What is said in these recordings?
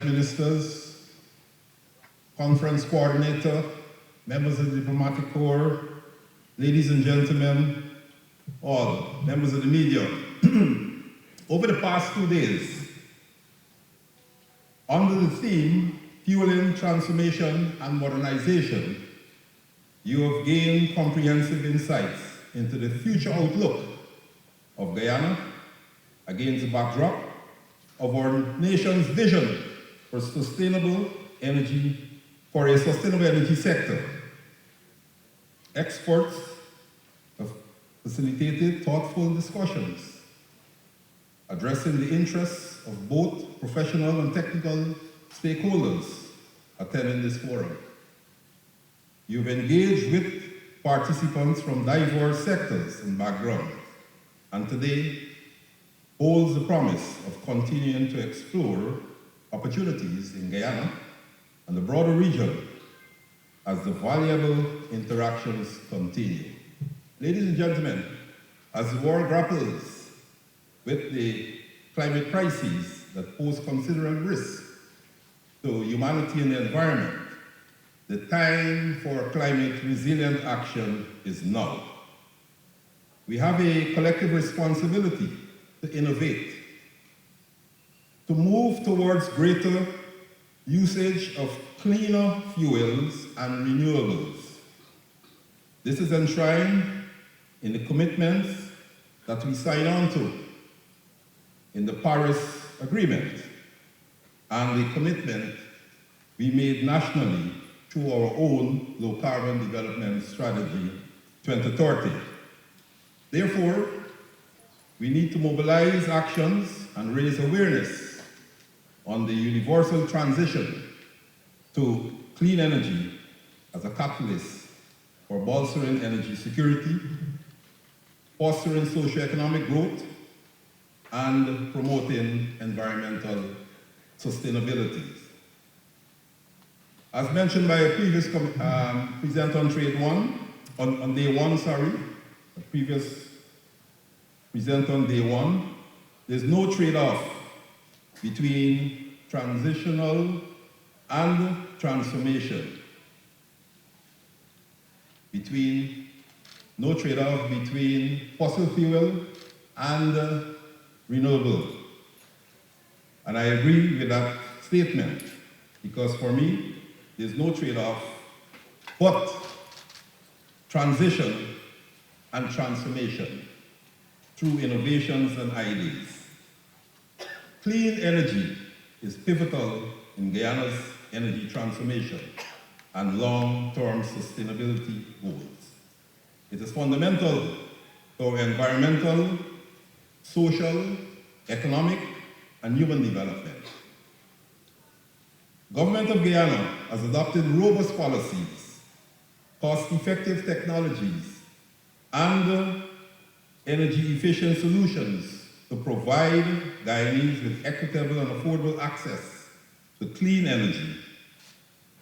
ministers, conference coordinator, members of the diplomatic corps, ladies and gentlemen, all members of the media. Over the past 2 days, under the theme, Fueling Transformation and Modernization, you have gained comprehensive insights into the future outlook of Guyana against the backdrop of our nation's vision for a sustainable energy sector. Experts have facilitated thoughtful discussions addressing the interests of both professional and technical stakeholders attending this forum. You've engaged with participants from diverse sectors and backgrounds, and today holds the promise of continuing to explore opportunities in Guyana and the broader region as the valuable interactions continue. Ladies and gentlemen, as the world grapples with the climate crises that pose considerable risk to humanity and the environment, the time for climate resilient action is now. We have a collective responsibility to innovate, to move towards greater usage of cleaner fuels and renewables. This is enshrined in the commitments that we sign on to in the Paris Agreement and the commitment we made nationally through our own low carbon development strategy 2030. Therefore, we need to mobilize actions and raise awareness on the universal transition to clean energy as a catalyst for bolstering energy security, fostering socioeconomic growth, and promoting environmental sustainability. As mentioned by a previous presenter on day one, a previous presenter on day one, there's no trade-off between transitional and transformation. No trade-off between fossil fuel and renewable. And I agree with that statement, because for me, there's no trade-off but transition and transformation through innovations and ideas. Clean energy is pivotal in Guyana's energy transformation and long-term sustainability goals. It is fundamental to our environmental, social, economic, and human development. Government of Guyana has adopted robust policies, cost-effective technologies, and energy-efficient solutions to provide Guyanese with equitable and affordable access to clean energy,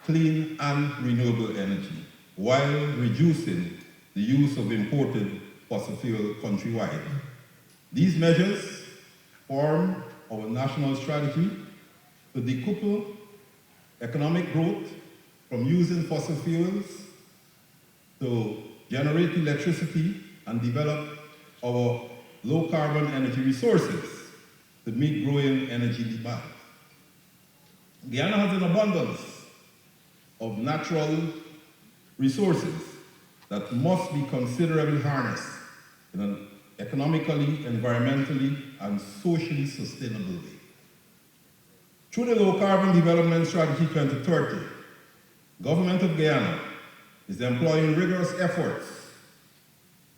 clean and renewable energy, while reducing the use of imported fossil fuel countrywide. These measures form our national strategy to decouple economic growth from using fossil fuels to generate electricity and develop our low-carbon energy resources to meet growing energy demand. Guyana has an abundance of natural resources that must be considerably harnessed in an economically, environmentally, and socially sustainable way. Through the Low Carbon Development Strategy 2030, Government of Guyana is employing rigorous efforts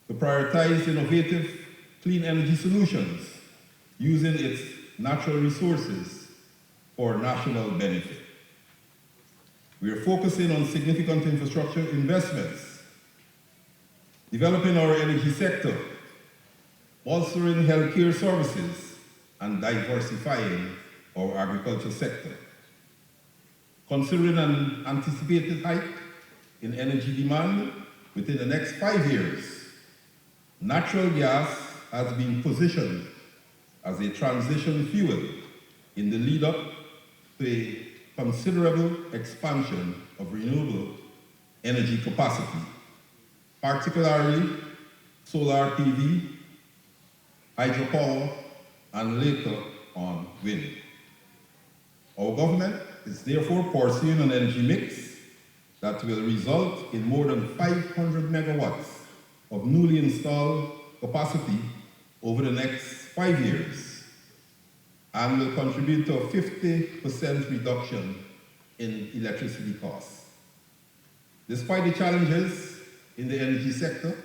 to prioritize innovative clean energy solutions using its natural resources for national benefit. We are focusing on significant infrastructure investments, developing our energy sector, bolstering healthcare services, and diversifying our agriculture sector. Considering an anticipated hike in energy demand within the next 5 years, natural gas has been positioned as a transition fuel in the lead-up to a considerable expansion of renewable energy capacity, particularly solar PV, hydropower, and later on wind. Our government is therefore pursuing an energy mix that will result in more than 500 megawatts of newly installed capacity over the next 5 years and will contribute to a 50% reduction in electricity costs. Despite the challenges in the energy sector,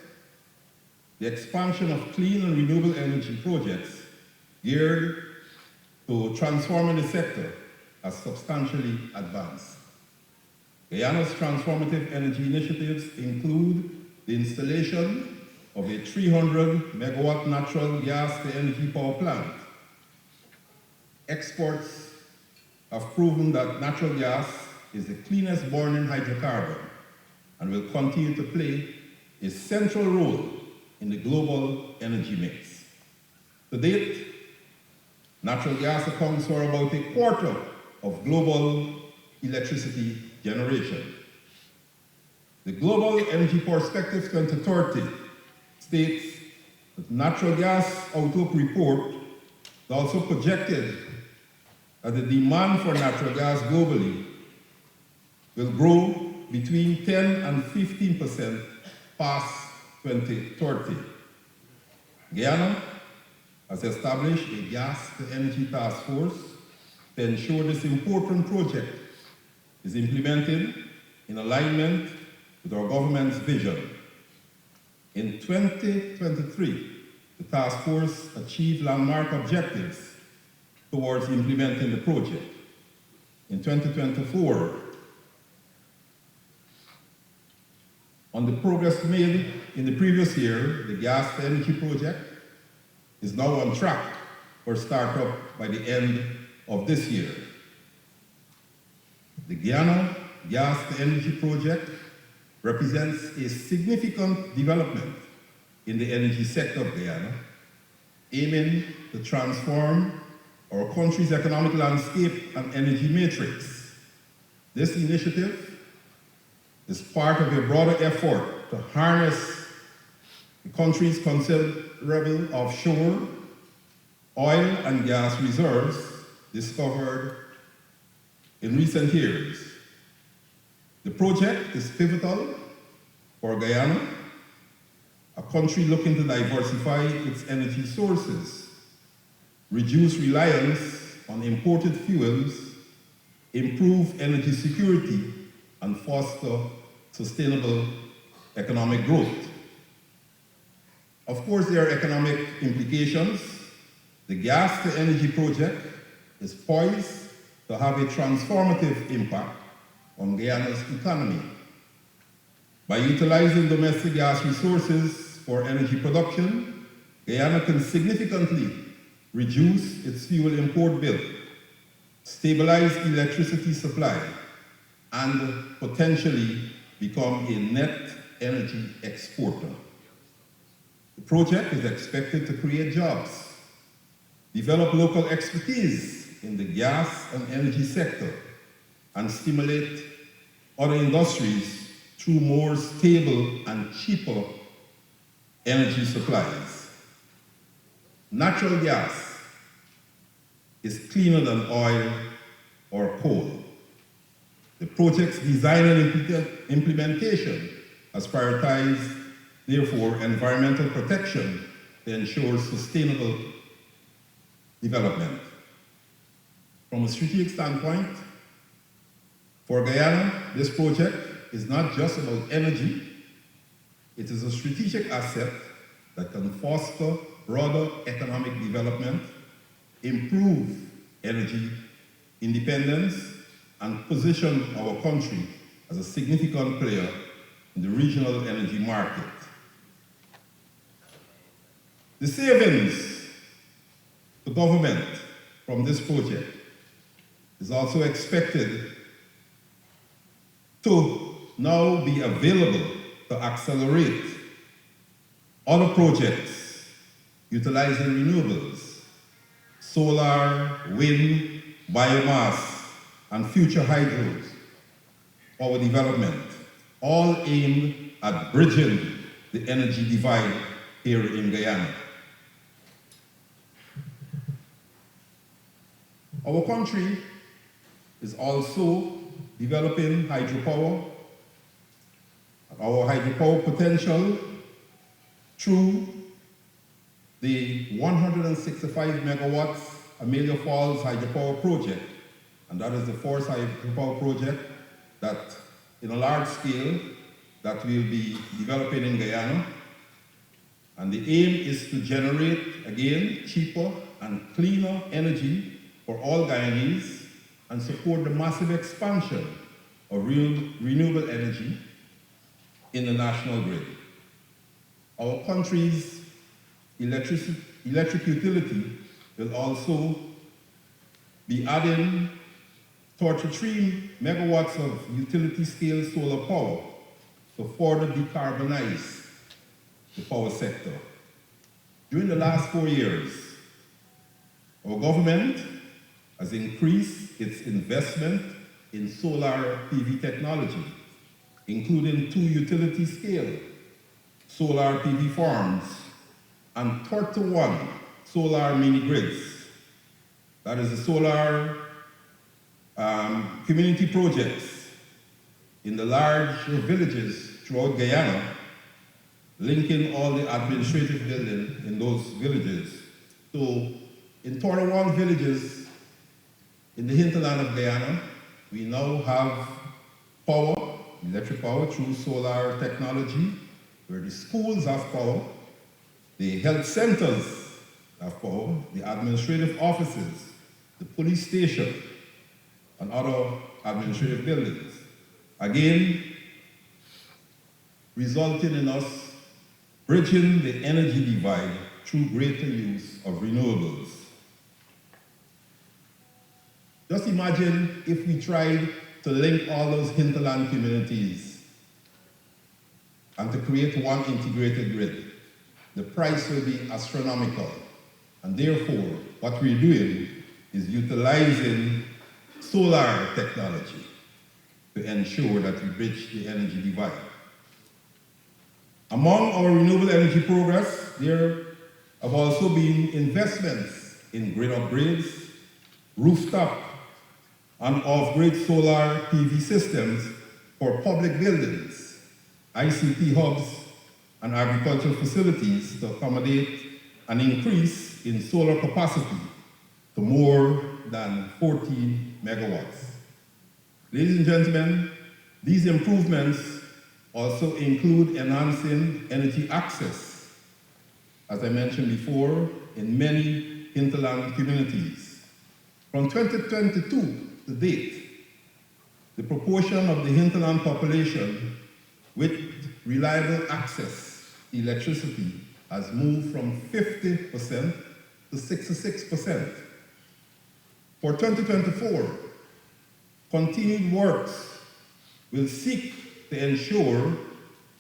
the expansion of clean and renewable energy projects geared to transforming the sector has substantially advanced. Guyana's transformative energy initiatives include the installation of a 300 megawatt natural gas to energy power plant. Experts have proven that natural gas is the cleanest burning hydrocarbon and will continue to play a central role in the global energy mix. To date, natural gas accounts for about a quarter of global electricity generation. The Global Energy Perspectives 2030 states that Natural Gas Outlook Report is also projected that the demand for natural gas globally will grow between 10 and 15% past 2030. Guyana has established a gas to energy task force to ensure this important project is implemented in alignment with our government's vision. In 2023, the task force achieved landmark objectives towards implementing the project. In 2024, on the progress made in the previous year, the gas to energy project is now on track for startup by the end of this year. The Guyana Gas to Energy project represents a significant development in the energy sector of Guyana, aiming to transform our country's economic landscape and energy matrix. This initiative is part of a broader effort to harness the country's considerable offshore oil and gas reserves discovered in recent years. The project is pivotal for Guyana, a country looking to diversify its energy sources, reduce reliance on imported fuels, improve energy security, and foster sustainable economic growth. Of course, there are economic implications. The gas to energy project is poised to have a transformative impact on Guyana's economy. By utilizing domestic gas resources for energy production, Guyana can significantly reduce its fuel import bill, stabilize electricity supply, and potentially become a net energy exporter. The project is expected to create jobs, develop local expertise in the gas and energy sector, and stimulate other industries through more stable and cheaper energy supplies. Natural gas is cleaner than oil or coal. The project's design and implementation has prioritized, therefore, environmental protection to ensure sustainable development. From a strategic standpoint, for Guyana, this project is not just about energy. It is a strategic asset that can foster broader economic development, improve energy independence, and position our country as a significant player in the regional energy market. The savings to government from this project is also expected to now be available to accelerate other projects utilizing renewables, solar, wind, biomass, and future hydros, our development, all aimed at bridging the energy divide here in Guyana. Our country is also developing hydropower. Our hydropower potential through the 165 megawatts Amelia Falls hydropower project, and that is the first hydropower project that, in a large scale, that we'll be developing in Guyana. And the aim is to generate, again, cheaper and cleaner energy for all Guyanese and support the massive expansion of renewable energy in the national grid. Our country's electric utility will also be adding 33 megawatts of utility-scale solar power to further decarbonize the power sector. During the last 4 years, our government has increased its investment in solar PV technology, including 2 utility-scale solar PV farms and 31 solar mini-grids. That is the solar community projects in the large villages throughout Guyana, linking all the administrative buildings in those villages. So in 31 villages in the hinterland of Guyana, we now have power, electric power through solar technology, where the schools have power, the health centers have power, the administrative offices, the police station, and other administrative buildings. Again, resulting in us bridging the energy divide through greater use of renewables. Just imagine if we tried to link all those hinterland communities and to create one integrated grid. The price will be astronomical. And therefore, what we're doing is utilizing solar technology to ensure that we bridge the energy divide. Among our renewable energy progress, there have also been investments in grid upgrades, rooftop and off-grid solar PV systems for public buildings, ICT hubs, and agricultural facilities to accommodate an increase in solar capacity to more than 14 megawatts. Ladies and gentlemen, these improvements also include enhancing energy access, as I mentioned before, in many hinterland communities. From 2022 to date, the proportion of the hinterland population with reliable access to electricity has moved from 50% to 66%. For 2024, continued works will seek to ensure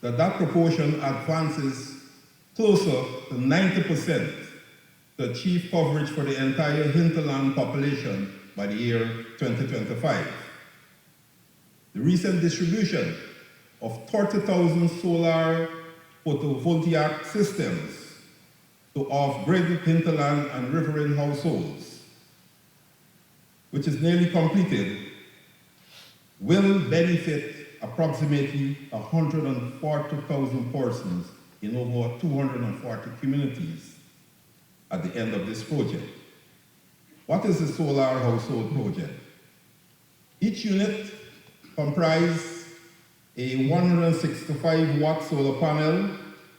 that that proportion advances closer to 90% to achieve coverage for the entire hinterland population by the year 2025. The recent distribution of 30,000 solar photovoltaic systems to off-grid hinterland and riverine households, which is nearly completed, will benefit approximately 140,000 persons in over 240 communities at the end of this project. What is the solar household project? Each unit comprises a 165-watt solar panel,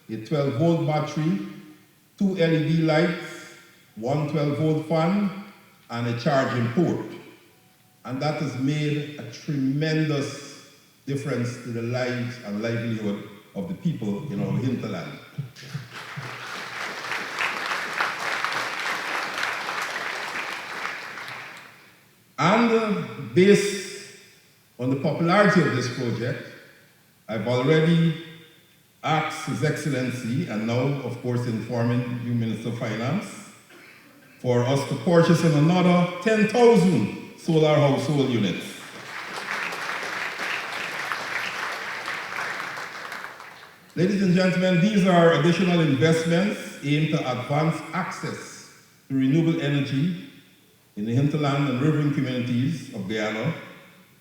a 12-volt battery, 2 LED lights, 1 12-volt fan, and a charging port. And that has made a tremendous difference to the lives and livelihood of the people in our hinterland. And based on the popularity of this project, I've already asked His Excellency, and now, of course, informing you, Minister of Finance, for us to purchase another 10,000 solar household units. Ladies and gentlemen, these are additional investments aimed to advance access to renewable energy in the hinterland and riverine communities of Guyana,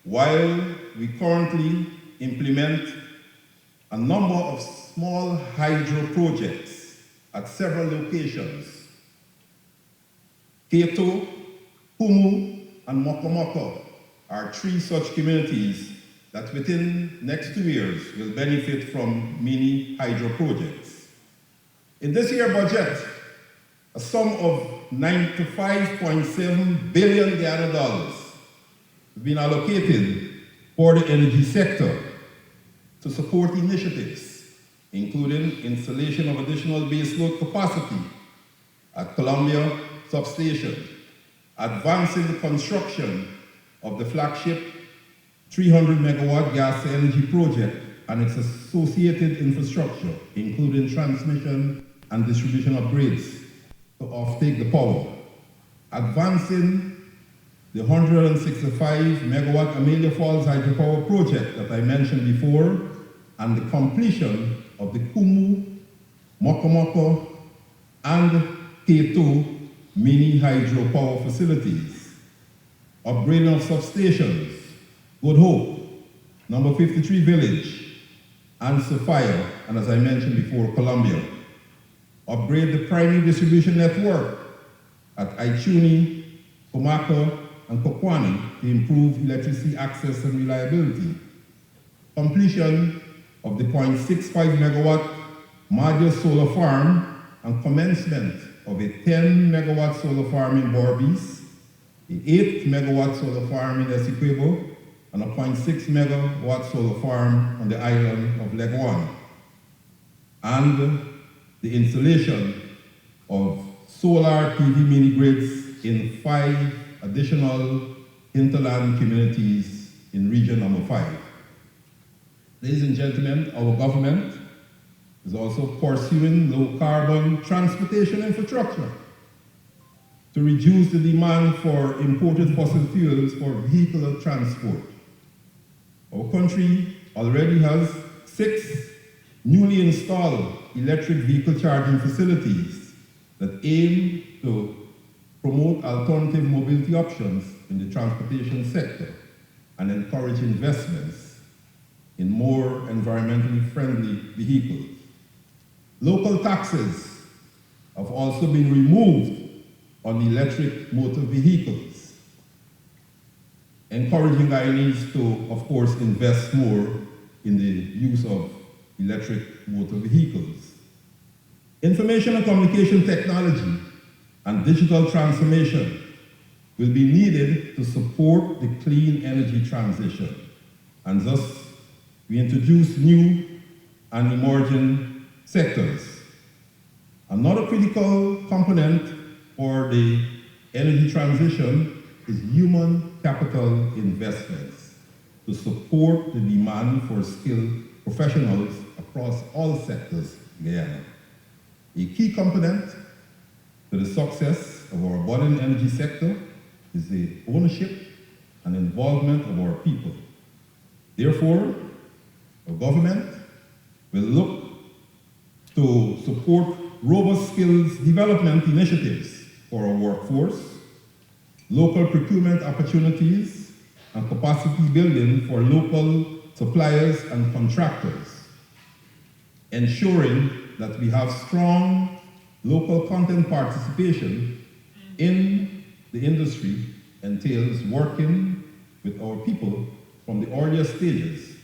while we currently implement a number of small hydro projects at several locations. Keto, Kumu, and Mokomoko are three such communities that within next 2 years will benefit from mini hydro projects. In this year's budget, a sum of $95.7 billion has been allocated for the energy sector to support initiatives, including installation of additional baseload capacity at Columbia substation, advancing the construction of the flagship 300 megawatt gas energy project and its associated infrastructure, including transmission and distribution upgrades to offtake the power, advancing the 165 megawatt Amelia Falls hydropower project that I mentioned before, and the completion of the Kumu, Mokomoko, and Keto mini hydropower facilities, upgrading of substations, Good Hope, number 53 Village, and Sophia, and as I mentioned before, Columbia. Upgrade the primary distribution network at Aichuni, Komako, and Kokwani to improve electricity access and reliability. Completion of the 0.65 megawatt Madia solar farm and commencement of a 10 megawatt solar farm in Borbis, a 8 megawatt solar farm in Essequibo, and a 0.6 megawatt solar farm on the island of Leguan, and the installation of solar PV mini grids in 5 additional hinterland communities in region number 5. Ladies and gentlemen, our government is also pursuing low carbon transportation infrastructure to reduce the demand for imported fossil fuels for vehicular transport. Our country already has 6 newly installed electric vehicle charging facilities that aim to promote alternative mobility options in the transportation sector and encourage investments in more environmentally friendly vehicles. Local taxes have also been removed on electric motor vehicles, encouraging Guyanese to, of course, invest more in the use of electric motor vehicles. Information and communication technology and digital transformation will be needed to support the clean energy transition, and thus we introduce new and emerging sectors. Another critical component for the energy transition is human capital investments to support the demand for skilled professionals across all sectors in Guyana. A key component to the success of our budding energy sector is the ownership and involvement of our people. Therefore, our government will look to support robust skills development initiatives for our workforce, local procurement opportunities, and capacity building for local suppliers and contractors, ensuring that we have strong local content participation in the industry entails working with our people from the earliest stages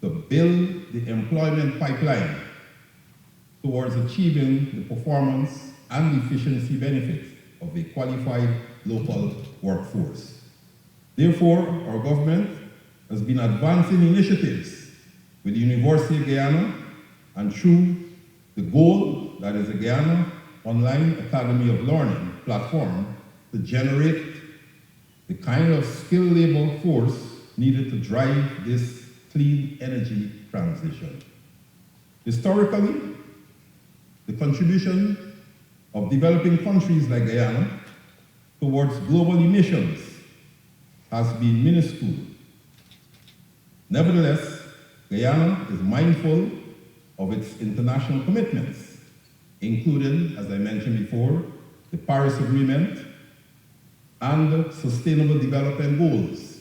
to build the employment pipeline towards achieving the performance and efficiency benefits of a qualified local workforce. Therefore, our government has been advancing initiatives with the University of Guyana and through the goal, that is the Guyana Online Academy of Learning platform, to generate the kind of skilled labor force needed to drive this clean energy transition. Historically, the contribution of developing countries like Guyana towards global emissions has been minuscule. Nevertheless, Guyana is mindful of its international commitments, including, as I mentioned before, the Paris Agreement and Sustainable Development Goals.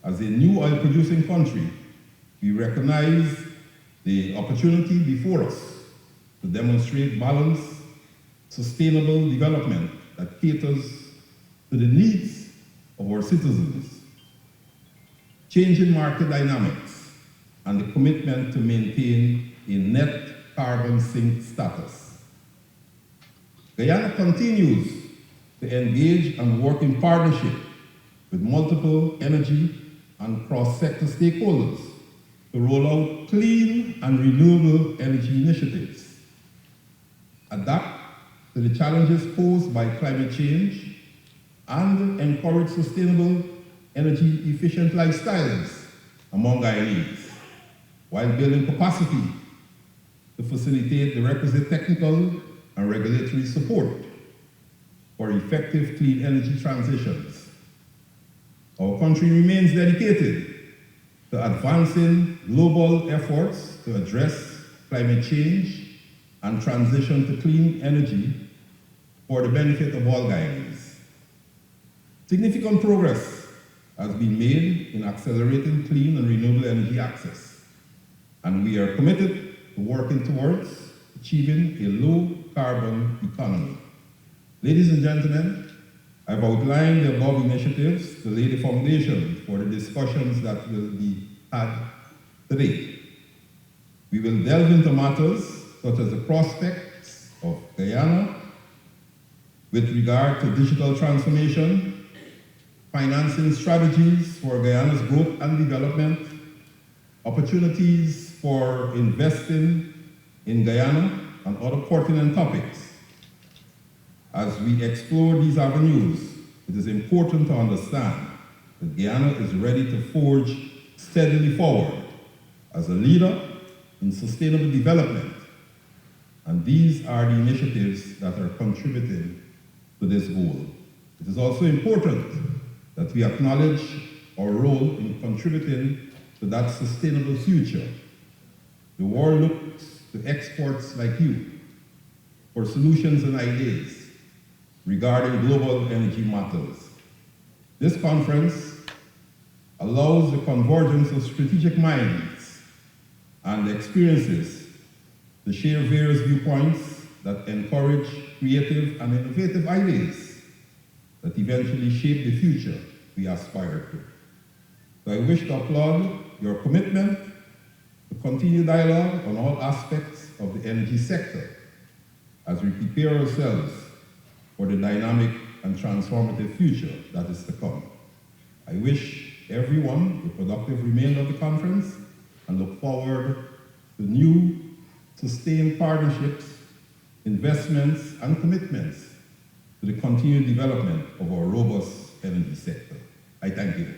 As a new oil-producing country, we recognize the opportunity before us to demonstrate balanced, sustainable development that caters to the needs of our citizens, changing market dynamics, and the commitment to maintain a net carbon sink status. Guyana continues to engage and work in partnership with multiple energy and cross-sector stakeholders to roll out clean and renewable energy initiatives, adapt to the challenges posed by climate change, and encourage sustainable energy-efficient lifestyles among Guyanese, while building capacity to facilitate the requisite technical and regulatory support for effective clean energy transitions. Our country remains dedicated to advancing global efforts to address climate change and transition to clean energy for the benefit of all Guyanese. Significant progress has been made in accelerating clean and renewable energy access, and we are committed to working towards achieving a low-carbon economy. Ladies and gentlemen, I've outlined the above initiatives to lay the foundation for the discussions that will be had today. We will delve into matters such as the prospects of Guyana with regard to digital transformation, financing strategies for Guyana's growth and development, opportunities for investing in Guyana, and other pertinent topics. As we explore these avenues, it is important to understand that Guyana is ready to forge steadily forward as a leader in sustainable development, and these are the initiatives that are contributing to this goal. It is also important that we acknowledge our role in contributing to that sustainable future. The world looks to experts like you for solutions and ideas regarding global energy matters. This conference allows the convergence of strategic minds and experiences to share various viewpoints that encourage creative and innovative ideas that eventually shape the future we aspire to. So I wish to applaud your commitment to continue dialogue on all aspects of the energy sector as we prepare ourselves for the dynamic and transformative future that is to come. I wish everyone a productive remainder of the conference and look forward to new, sustained partnerships, investments, and commitments to the continued development of our robust energy sector. I thank you.